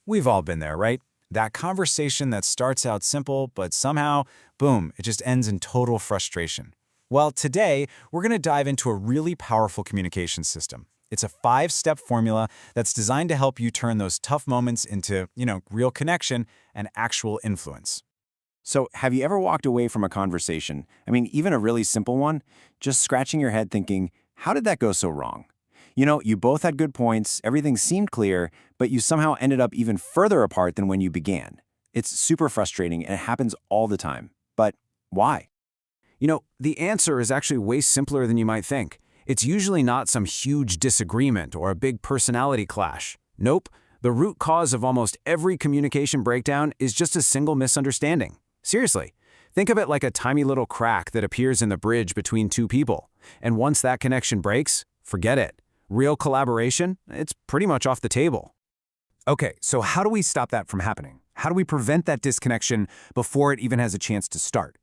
We've all been there, right? That conversation that starts out simple, but somehow, boom, it just ends in total frustration. Well, today, we're going to dive into a really powerful communication system. It's a 5-step formula that's designed to help you turn those tough moments into, real connection and actual influence. So, have you ever walked away from a conversation, even a really simple one, just scratching your head thinking, how did that go so wrong? You both had good points, everything seemed clear, but you somehow ended up even further apart than when you began. It's super frustrating and it happens all the time. But why? The answer is actually way simpler than you might think. It's usually not some huge disagreement or a big personality clash. Nope, the root cause of almost every communication breakdown is just a single misunderstanding. Seriously, think of it like a tiny little crack that appears in the bridge between two people. And once that connection breaks, forget it. Real collaboration, it's pretty much off the table. Okay, so how do we stop that from happening? How do we prevent that disconnection before it even has a chance to start?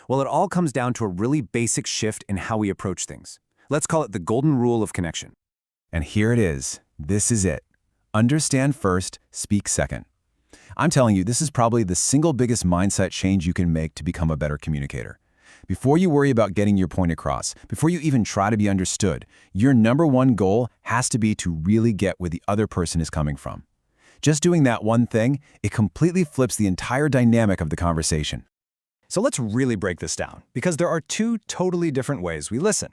Well, it all comes down to a really basic shift in how we approach things. Let's call it the golden rule of connection. And here it is. This is it. Understand first, speak second. I'm telling you, this is probably the single biggest mindset change you can make to become a better communicator. Before you worry about getting your point across, before you even try to be understood, your number one goal has to be to really get where the other person is coming from. Just doing that one thing, it completely flips the entire dynamic of the conversation. So let's really break this down, because there are two totally different ways we listen.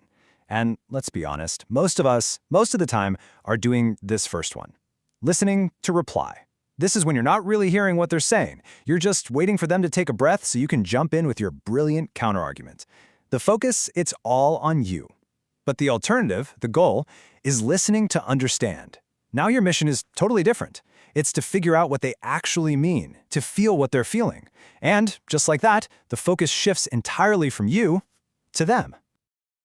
And let's be honest, most of the time, are doing this first one. Listening to reply. This is when you're not really hearing what they're saying. You're just waiting for them to take a breath so you can jump in with your brilliant counterargument. The focus, it's all on you. But the alternative, the goal, is listening to understand. Now your mission is totally different. It's to figure out what they actually mean, to feel what they're feeling. And just like that, the focus shifts entirely from you to them.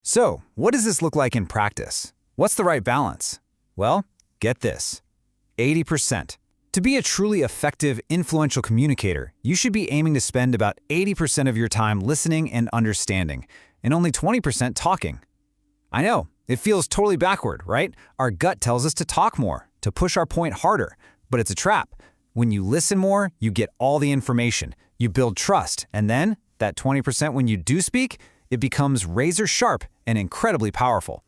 So, what does this look like in practice? What's the right balance? Well, get this. 80%. To be a truly effective, influential communicator, you should be aiming to spend about 80% of your time listening and understanding, and only 20% talking. I know, it feels totally backward, right? Our gut tells us to talk more, to push our point harder, but it's a trap. When you listen more, you get all the information, you build trust, and then, that 20% when you do speak, it becomes razor sharp and incredibly powerful.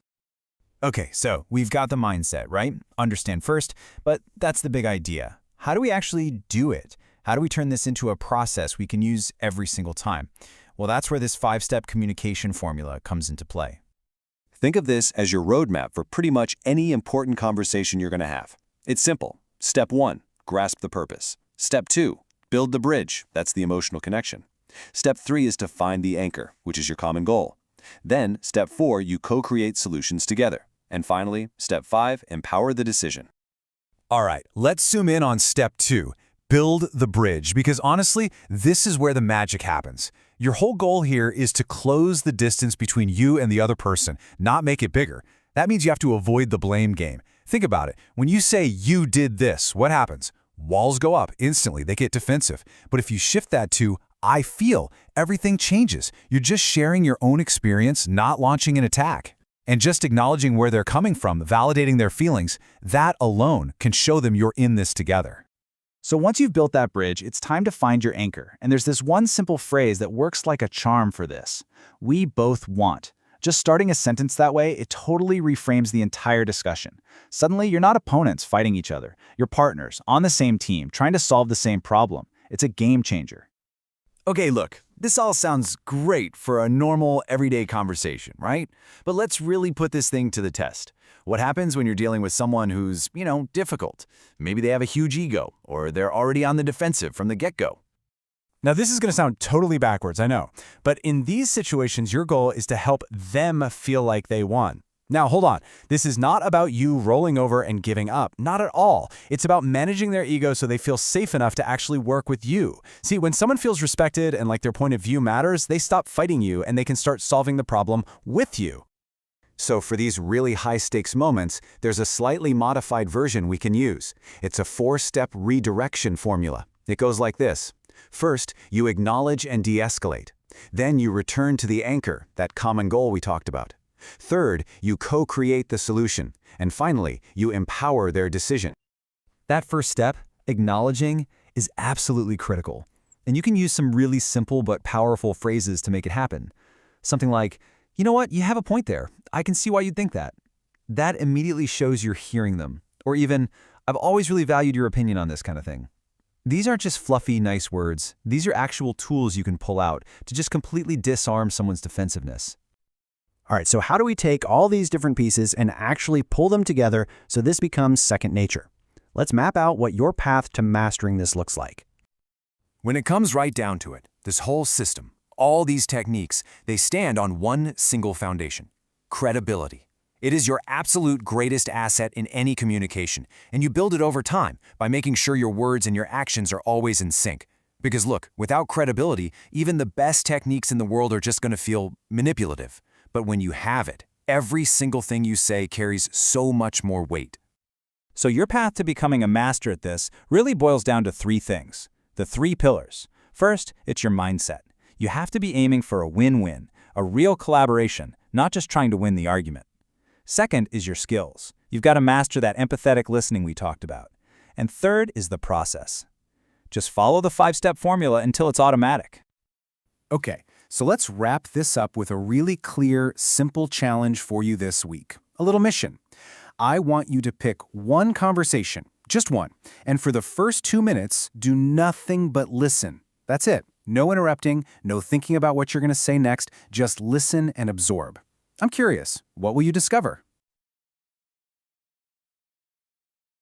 Okay, so we've got the mindset, right? Understand first, but that's the big idea. How do we actually do it? How do we turn this into a process we can use every single time? Well, that's where this 5-step communication formula comes into play. Think of this as your roadmap for pretty much any important conversation you're going to have. It's simple. Step 1, grasp the purpose. Step 2, build the bridge. That's the emotional connection. Step 3 is to find the anchor, which is your common goal. Then, Step 4, you co-create solutions together. And finally, Step 5, empower the decision. All right, let's zoom in on step 2, build the bridge, because honestly, this is where the magic happens. Your whole goal here is to close the distance between you and the other person, not make it bigger. That means you have to avoid the blame game. Think about it. When you say you did this, what happens? Walls go up instantly. They get defensive. But if you shift that to I feel, everything changes. You're just sharing your own experience, not launching an attack. And just acknowledging where they're coming from, validating their feelings, that alone can show them you're in this together. So once you've built that bridge, it's time to find your anchor. And there's this one simple phrase that works like a charm for this. We both want. Just starting a sentence that way, it totally reframes the entire discussion. Suddenly, you're not opponents fighting each other. You're partners, on the same team, trying to solve the same problem. It's a game changer. Okay, look, this all sounds great for a normal, everyday conversation, right? But let's really put this thing to the test. What happens when you're dealing with someone who's, difficult? Maybe they have a huge ego, or they're already on the defensive from the get-go. Now, this is going to sound totally backwards, I know. But in these situations, your goal is to help them feel like they won. Now, hold on. This is not about you rolling over and giving up. Not at all. It's about managing their ego so they feel safe enough to actually work with you. See, when someone feels respected and like their point of view matters, they stop fighting you and they can start solving the problem with you. So for these really high-stakes moments, there's a slightly modified version we can use. It's a 4-step redirection formula. It goes like this. First, you acknowledge and de-escalate. Then you return to the anchor, that common goal we talked about. Third, you co-create the solution. And finally, you empower their decision. That first step, Acknowledging is absolutely critical. And you can use some really simple but powerful phrases to make it happen. Something like, you know what, you have a point there. I can see why you'd think that. That immediately shows you're hearing them. Or even, I've always really valued your opinion on this kind of thing. These aren't just fluffy, nice words. These are actual tools you can pull out to just completely disarm someone's defensiveness. All right, so how do we take all these different pieces and actually pull them together so this becomes second nature? Let's map out what your path to mastering this looks like. When it comes right down to it, this whole system, all these techniques, they stand on one single foundation: credibility. It is your absolute greatest asset in any communication, and you build it over time by making sure your words and your actions are always in sync. Because look, without credibility, even the best techniques in the world are just going to feel manipulative. But when you have it, every single thing you say carries so much more weight. So your path to becoming a master at this really boils down to three things. The three pillars. First, it's your mindset. You have to be aiming for a win-win, a real collaboration, not just trying to win the argument. Second is your skills. You've got to master that empathetic listening we talked about. And third is the process. Just follow the 5-step formula until it's automatic. Okay, so let's wrap this up with a really clear, simple challenge for you this week. A little mission. I want you to pick one conversation, just one, and for the first 2 minutes, do nothing but listen. That's it. No interrupting, no thinking about what you're going to say next, just listen and absorb. I'm curious, what will you discover?